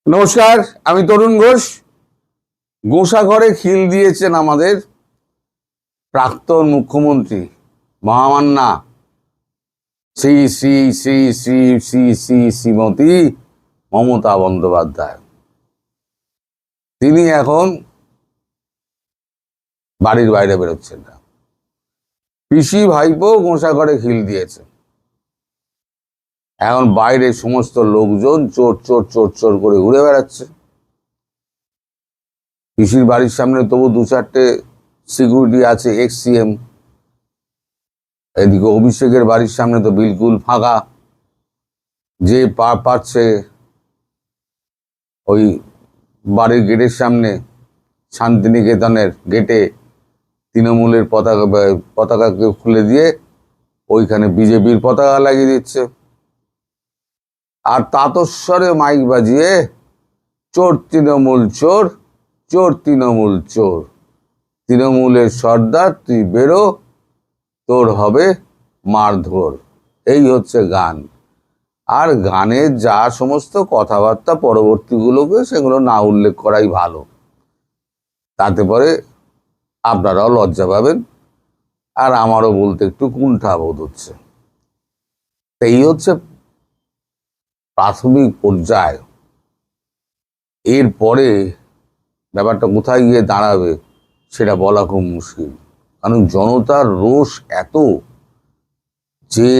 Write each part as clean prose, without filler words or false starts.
নমস্কার, আমি তরুণ ঘোষ। গোসাঘরে খিল দিয়েছেন আমাদের প্রাক্তন মুখ্যমন্ত্রী মহামান্না শ্রী শ্রী শ্রী শ্রী শ্রী শ্রী শ্রীমতী মমতা বন্দ্যোপাধ্যায়। তিনি এখন বাড়ির বাইরে বেরোচ্ছেন না। পিসি ভাইপো গোসাঘরে খিল দিয়েছে। এখন বাইরে সমস্ত লোকজন চোর চোর চোর চোর করে ঘুরে বেড়াচ্ছে। পিসির বাড়ির সামনে তবু দু চারটে সিকিউরিটি আছে, এক্স-সিএম। এদিকে অভিষেকের বাড়ির সামনে তো বিলকুল ফাঁকা। যে পাচ্ছে ওই বাড়ির গেটের সামনে, শান্তিনিকেতনের গেটে তৃণমূলের পতাকাকে খুলে দিয়ে ওইখানে বিজেপির পতাকা লাগিয়ে দিচ্ছে। আর তাতস্বরে মাইক বাজিয়ে চোর তৃণমূল চোর, চোর তৃণমূল চোর, তৃণমূলের সর্দার তুই বেরো, তোর হবে মারধর। এই হচ্ছে গান। আর গানের যা সমস্ত কথাবার্তা পরবর্তীগুলোকে সেগুলো না উল্লেখ করাই ভালো। তাতে পরে আপনারাও লজ্জা পাবেন, আর আমারও বলতে একটু কুণ্ঠা বোধ হচ্ছে। এই হচ্ছে প্রাথমিক পর্যায়। এরপরে ব্যাপারটা কোথায় গিয়ে দাঁড়াবে সেটা বলা খুব মুশকিল। কারণ জনতার রোষ এত যে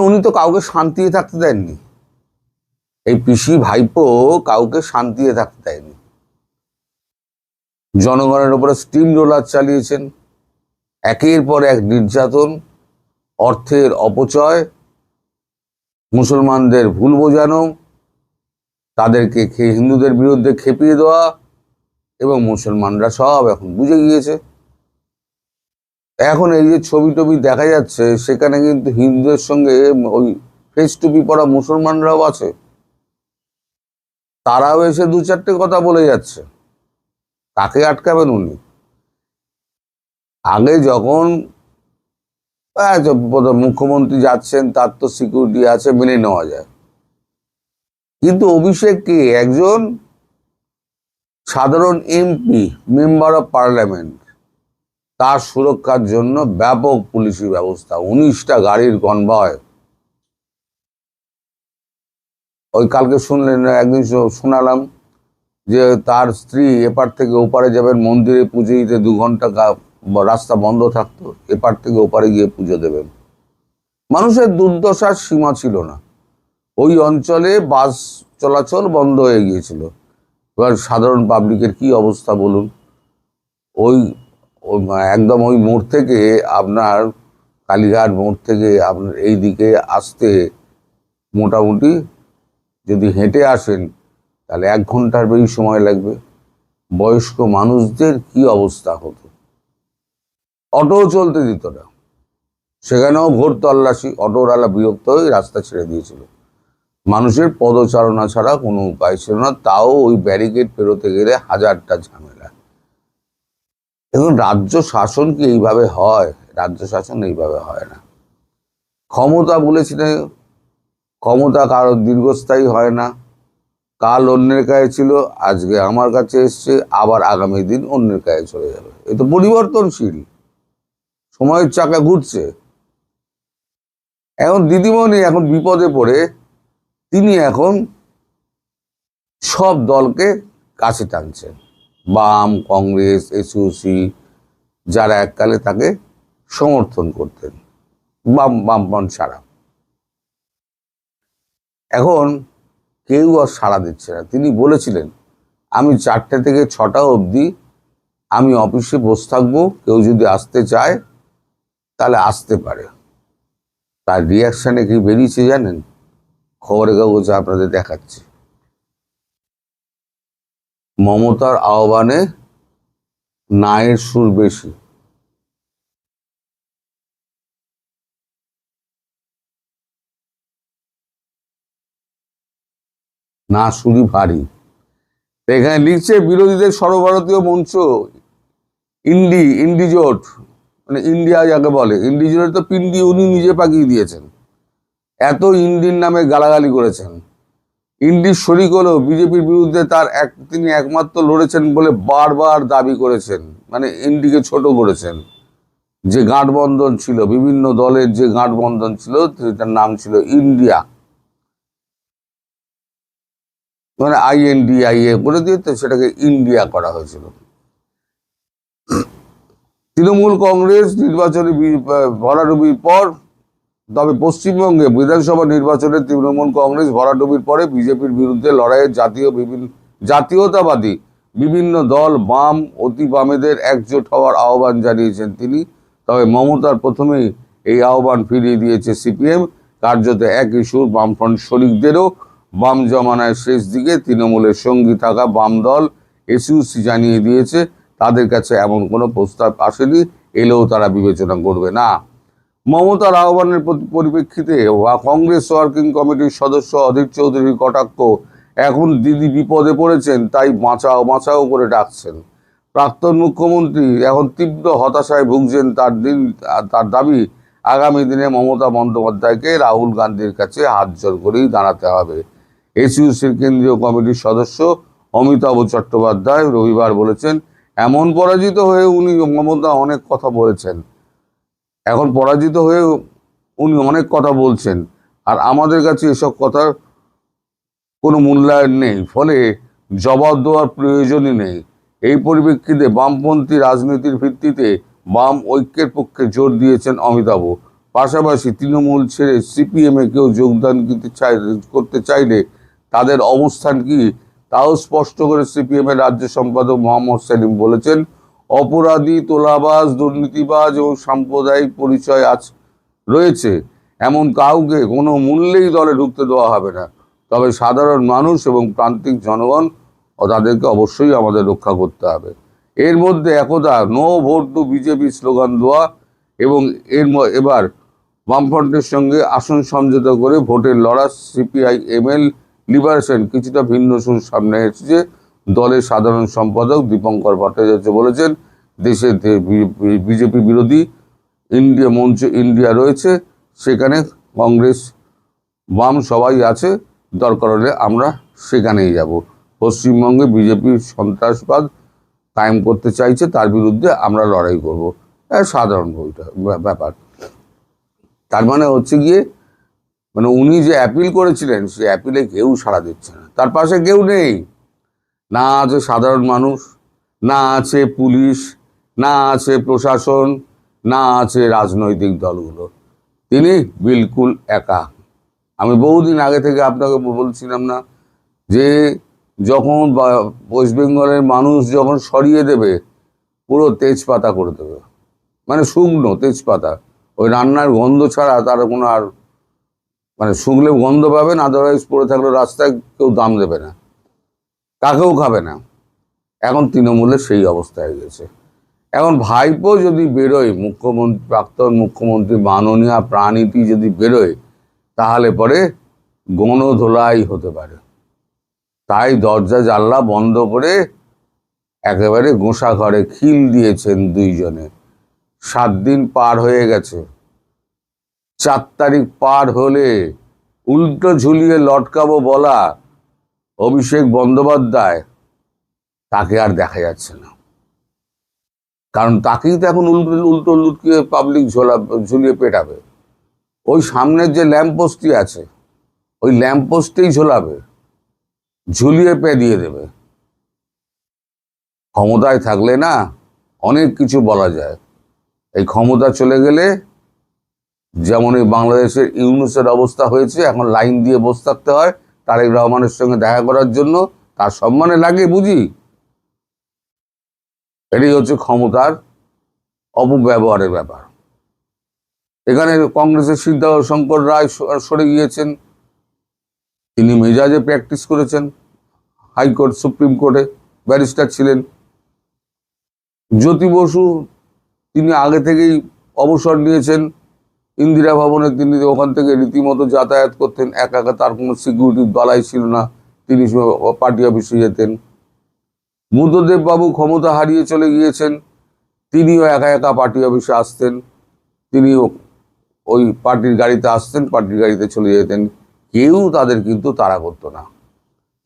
উনি তো কাউকে শান্তিতে থাকতে দেননি। এই পিসি ভাইপো কাউকে শান্তিতে থাকতে দেয়নি। জনগণের উপরে স্টিম রোলার চালিয়েছেন, একের পর এক নির্যাতন, অর্থের অপচয়, মুসলমানদের ভুল বোঝানো, তাদেরকে হিন্দুদের বিরুদ্ধে খেপিয়ে দেওয়া, এবং মুসলমানরা সব এখন বুঝে গিয়েছে। এখন এই যে ছবি টবি দেখা যাচ্ছে, সেখানে কিন্তু হিন্দুদের সঙ্গে ওই ফেস টুপি পরা মুসলমানরাও আছে। তারাও এসে দু চারটে কথা বলে যাচ্ছে। তাকে আটকাবেন উনি? আগে যখন মুখ্যমন্ত্রী যাচ্ছেন, তার তো সিকিউরিটি আছে, মেনে নেওয়া যায়। কিন্তু অভিষেককে একজন সাধারণ এমপি, মেম্বার অফ পার্লামেন্ট, তার সুরক্ষার জন্য ব্যাপক পুলিশি ব্যবস্থা, 19টা গাড়ির কনভয়। ওই কালকে শুনলেন, একদিন শোনালাম যে তার স্ত্রী এপার থেকে ওপারে যাবেন, মন্দিরে পুজো দিতে 2 ঘন্টা রাস্তা বন্ধ থাকতো, এপার থেকে ওপারে গিয়ে পুজো দেবেন। মানুষের দুর্দশার সীমা ছিল না। ওই অঞ্চলে বাস চলাচল বন্ধ হয়ে গিয়েছিল। এবার সাধারণ পাবলিকের কি অবস্থা বলুন। ওই একদম ওই মোড় থেকে আপনার কালীঘাট মোড় থেকে আপনার এই দিকে আসতে মোটামুটি যদি হেঁটে আসেন তাহলে 1 ঘন্টার বেশি সময় লাগবে। বয়স্ক মানুষদের কি অবস্থা হতো। অটো চলতে দিত না, সেখানেও ভোর তল্লাশি। অটোওয়ালা বিরক্ত হয়ে রাস্তা ছেড়ে দিয়েছিল। মানুষের পদচারণা ছাড়া কোনো উপায় ছিল না, তাও ওই ব্যারিকেড পেরোতে গেলে হাজারটা ঝামেলা। এখন রাজ্য শাসন কি এইভাবে হয়? রাজ্য শাসন এইভাবে হয় না। ক্ষমতা বলেছিলেন, ক্ষমতা কারো দীর্ঘস্থায়ী হয় না। কাল অন্যের কাছে ছিল, আজকে আমার কাছে এসছে, আবার আগামী দিন অন্যের কাছে চলে যাবে। এ তো পরিবর্তনশীল, সময়ের চাকা ঘুরছে। এখন দিদিমণি এখন বিপদে পড়ে তিনি এখন সব দলকে কাছে টানছেন। বাম, কংগ্রেস, এসইউসি, যারা এককালে তাকে সমর্থন করতেন, বামপন্থী ছাড়া। এখন কেউ আর সাড়া দিচ্ছে না। তিনি বলেছিলেন, আমি 4টে থেকে 6টা অবধি আমি অফিসে বসে থাকবো, কেউ যদি আসতে চায় তাহলে আসতে পারে। তার রিয়াকশানে কি বেরিয়েছে জানেন? খবরের কাগজে আপনাদের দেখাচ্ছি। মমতার আহ্বানে নায়ের সুর বেশি। না সুরই ভারী। এখানে লিখছে, বিরোধীদের সর্বভারতীয় মঞ্চ ইন্ডিজোট, মানে ইন্ডিয়া যাকে বলে, ইন্ডিজোট তো পিন্ডি উনি নিজে পাকিয়ে দিয়েছেন। এত ইন্ডির নামে গালাগালি করেছেন। ইন্ডির শরিক হলেও বিজেপির বিরুদ্ধে তিনি একমাত্র লড়েছেন বলে বারবার দাবি করেছেন, মানে ইন্ডিকে ছোট করেছেন। যে গাঁটবন্ধন ছিল, বিভিন্ন দলের যে গাঁটবন্ধন ছিল, সেটার নাম ছিল ইন্ডিয়া, মানে INDIA করে দিয়ে তো সেটাকে ইন্ডিয়া করা হয়েছিল। তৃণমূল কংগ্রেস নির্বাচনে ভরাডুবির পর, তবে পশ্চিমবঙ্গে বিধানসভা নির্বাচনে তৃণমূল কংগ্রেস ভরাডুবির পরে বিজেপির বিরুদ্ধে লড়াইয়ে জাতীয়তাবাদী বিভিন্ন দল, বাম, অতি বামেদের একজোট হওয়ার আহ্বান জানিয়েছেন তিনি। তবে মমতার প্রথমেই এই আহ্বান ফিরিয়ে দিয়েছে CPM। কার্যত একই সুর বামফ্রন্ট শরিকদেরও। বাম জমানায় শেষ দিকে তৃণমূলের সঙ্গী থাকা বাম দল SUC জানিয়ে দিয়েছে তাদের কাছে এমন কোনো প্রস্তাব আসেনি, এলেও তারা বিবেচনা করবে না। মমতার আহ্বানের পরিপ্রেক্ষিতে কংগ্রেস ওয়ার্কিং কমিটির সদস্য অধীর চৌধুরীর কটাক্ষ, এখন দিদি বিপদে পড়েছেন তাই বাঁচাও বাঁচাও করে ডাকছেন। প্রাক্তন মুখ্যমন্ত্রী এখন তীব্র হতাশায় ভুগছেন। তার দাবি, আগামী দিনে মমতা বন্দ্যোপাধ্যায়কে রাহুল গান্ধীর কাছে হাত জোড় করেই দাঁড়াতে হবে। SUCর কেন্দ্রীয় কমিটির সদস্য অমিতাভ চট্টোপাধ্যায় রবিবার বলেছেন, এমন পরাজিত হয়ে মমতা অনেক কথা বলেছেন, এখন পরাজিত হয়ে উনি অনেক কথা বলছেন, আর আমাদের কাছে এসব কথার কোনো মূল্যায়ন নেই, ফলে জবাব দেওয়ার প্রয়োজনই নেই। এই পরিপ্রেক্ষিতে বামপন্থী রাজনীতির ভিত্তিতে বাম ঐক্যের পক্ষে জোর দিয়েছেন অমিতাভ। পাশাপাশি তৃণমূল ছেড়ে CPM-এ কেউ যোগদান করতে চাইলে তাদের অবস্থান কি, তাও স্পষ্ট করে CPM-এর রাজ্য সম্পাদক মোহাম্মদ সেলিম বলেছেন, অপরাধী, তোলাবাজ, দুর্নীতিবাজ এবং সাম্প্রদায়িক পরিচয় রয়েছে এমন কাউকে কোনো মূল্যেই দলে ঢুকতে দেওয়া হবে না। তবে সাধারণ মানুষ এবং প্রান্তিক জনগণ ও তাদেরকে অবশ্যই আমাদের রক্ষা করতে হবে। এর মধ্যে একদা no vote to BJP slogan দেওয়া এবং এবার বামফ্রন্টের সঙ্গে আসন সমঝোতা করে ভোটের লড়া CPI-ML লিবারেশন কিছুটা ভিন্ন সুর সামনে এসেছে। দলের সাধারণ সম্পাদক দীপঙ্কর ভট্টাচার্য বলেছেন, দেশে বিজেপি বিরোধী ইন্ডিয়া রয়েছে, সেখানে কংগ্রেস, বাম সবাই আছে, দরকার হলে আমরা সেখানেই যাব। পশ্চিমবঙ্গে বিজেপি সন্ত্রাসবাদ কায়েম করতে চাইছে, তার বিরুদ্ধে আমরা লড়াই করব। সাধারণ ব্যাপার। তার মানে হচ্ছে গিয়ে, মানে উনি যে অ্যাপিল করেছিলেন, সে অ্যাপিলে কেউ সাড়া দিচ্ছে না, তার পাশে কেউ নেই, না আছে সাধারণ মানুষ, না আছে পুলিশ, না আছে প্রশাসন, না আছে রাজনৈতিক দলগুলো। তিনি বিলকুল একা। আমি বহুদিন আগে থেকে আপনাকে বলছিলাম না যে যখন ওয়েস্ট বেঙ্গলের মানুষ যখন সরিয়ে দেবে, পুরো তেজপাতা করে দেবে, মানে শুকনো তেজপাতা, ওই রান্নার গন্ধ ছাড়া তার কোনো আর, মানে শুকলে গন্ধ পাবেন, আদারওয়াইজ পড়ে থাকলে রাস্তায় কেউ দাম দেবে না, কাকেও খাবে না। এখন তৃণমূলের সেই অবস্থা হয়ে গেছে। এখন ভাইপো যদি বেরোয়, প্রাক্তন মুখ্যমন্ত্রী মাননীয়া প্রাণীতি যদি বেরোয়, তাহলে পরে গণধোলাই হতে পারে। তাই দরজা জানলা বন্ধ করে একেবারে গোঁসা ঘরে খিল দিয়েছেন দুইজনে। 7 দিন পার হয়ে গেছে, 4 তারিখ পার হলে উল্টো ঝুলিয়ে লটকাবো বলা অভিষেক বন্দ্যোপাধ্যায়, তাকে আর দেখা যাচ্ছে না। কারণ তাকেই তো এখন উল্টো লুটকিয়ে পাবলিক ঝুলিয়ে পেটাবে। ওই সামনের যে ল্যাম্পপোস্টটি আছে, ওই ল্যাম্পপোস্টেই ঝোলাবে, ঝুলিয়ে দিয়ে দেবে। ক্ষমতায় থাকলে না অনেক কিছু বলা যায়, এই ক্ষমতা চলে গেলে যেমন এই বাংলাদেশের ইউনূসের অবস্থা হয়েছে, এখন লাইন দিয়ে বসে থাকতে হয় তারেক রহমানের সঙ্গে দেখা করার জন্য, তার সম্মানে লাগে বুঝি। এটাই হচ্ছে ক্ষমতার অপব্যবহারের ব্যাপার। এখানে কংগ্রেসের সিদ্ধার্থ রায় সরে গিয়েছেন, তিনি মেজাজে প্র্যাকটিস করেছেন, হাইকোর্ট সুপ্রিম কোর্টে ব্যারিস্টার ছিলেন। জ্যোতি বসু, তিনি আগে থেকেই অবসর নিয়েছেন ইন্দিরা ভবনে, তিনি ওখান থেকে রীতিমতো যাতায়াত করতেন, একা একা, তার কোনো সিকিউরিটি বালাই ছিল না, তিনি পার্টি অফিসে যেতেন। বুদ্ধদেব বাবু ক্ষমতা হারিয়ে চলে গিয়েছেন, তিনিও একা একা পার্টি অফিসে আসতেন, তিনিও ওই পার্টির গাড়িতে আসতেন, পার্টির গাড়িতে চলে যেতেন, কেউ তাদের কিন্তু তাড়া করতো না।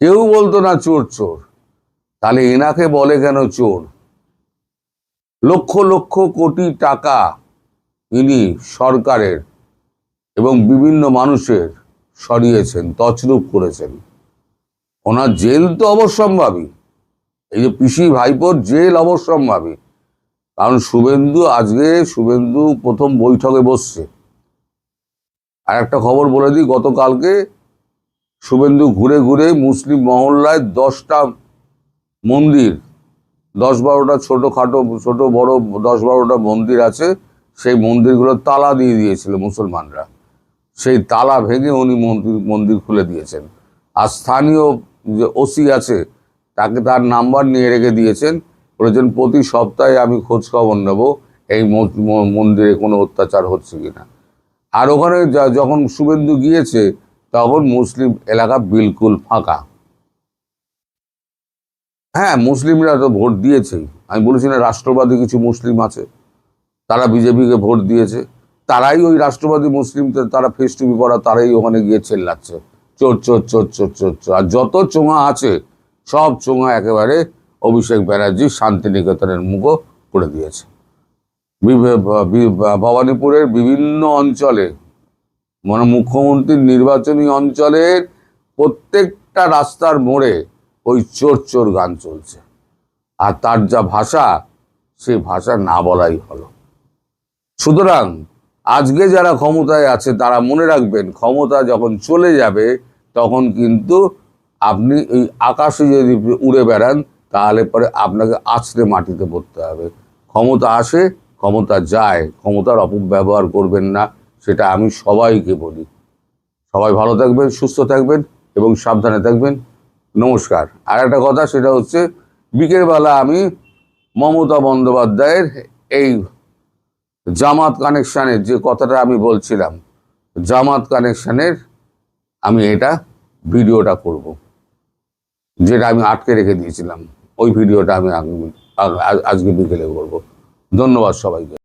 কেউ বলতো না চোর চোর, তাহলে এনাকে বলে কেন চোর? লক্ষ লক্ষ কোটি টাকা ইনি সরকারের এবং বিভিন্ন মানুষের সরিয়েছেন, তছরূপ করেছেন। ওনার জেল তো অবশ্যম্ভাবী, এই যে পিসি ভাইপোর জেল অবশ্যম্ভাবী। কারণ শুভেন্দু প্রথম বৈঠকে বসছে। আর একটা খবর বলে দিই, গতকালকে শুভেন্দু ঘুরে ঘুরে মুসলিম মহল্লায় 10টা মন্দির, 10-12টা ছোট বড় 10-12টা মন্দির আছে, সেই মন্দিরগুলো তালা দিয়ে দিয়েছিল মুসলমানরা। সেই তালা ভেঙে উনি মন্দির খুলে দিয়েছেন। আর স্থানীয় যে ওসি আছে তাকে তার নাম্বার নিয়ে রেখে দিয়েছেন, বলেছেন প্রতি সপ্তাহে আমি খোঁজ খবর নেব এই মন্দিরে কোনো অত্যাচার হচ্ছে কিনা। আর ওখানে যখন শুভেন্দু গিয়েছে তখন মুসলিম এলাকা বিলকুল ফাঁকা। হ্যাঁ, মুসলিমরা তো ভোট দিয়েছেই। আমি বলেছি না, রাষ্ট্রবাদী কিছু মুসলিম আছে, তারা বিজেপিকে ভোট দিয়েছে। তারাই ওই রাষ্ট্রবাদী মুসলিম, তারা ফেস টুপি পরা, তারাই ওখানে গিয়ে চেল্লাচ্ছে চোর চোর চোর চোর চোর চোর। আর যত চোঙা আছে সব চোঙা একেবারে অভিষেক ব্যানার্জি শান্তিনিকেতনের মুখও করে দিয়েছে। ভবানীপুরের বিভিন্ন অঞ্চলে, মানে মুখ্যমন্ত্রীর নির্বাচনী অঞ্চলের প্রত্যেকটা রাস্তার মোড়ে ওই চোর চোর গান চলছে। আর তার যা ভাষা, সেই ভাষা না বলাই হলো। সুতরাং আজকে যারা ক্ষমতায় আছে তারা মনে রাখবেন, ক্ষমতা যখন চলে যাবে তখন কিন্তু আপনি এই আকাশে যদি উড়ে বেড়ান তাহলে পরে আপনাকে আছড়ে মাটিতে পড়তে হবে। ক্ষমতা আসে, ক্ষমতা যায়, ক্ষমতার অপব্যবহার করবেন না, সেটা আমি সবাইকে বলি। সবাই ভালো থাকবেন, সুস্থ থাকবেন এবং সাবধানে থাকবেন। নমস্কার। আর একটা কথা, সেটা হচ্ছে বিকেলবেলা আমি মমতা বন্দ্যোপাধ্যায়ের এই জামাত কানেকশনের যে কথাটা আমি বলছিলাম, জামাত কানেকশনের আমি এটা ভিডিওটা করব, যেটা আমি আটকে রেখে দিয়েছিলাম। ওই ভিডিওটা আমি আজকে বিকেলে করব। ধন্যবাদ সবাইকে।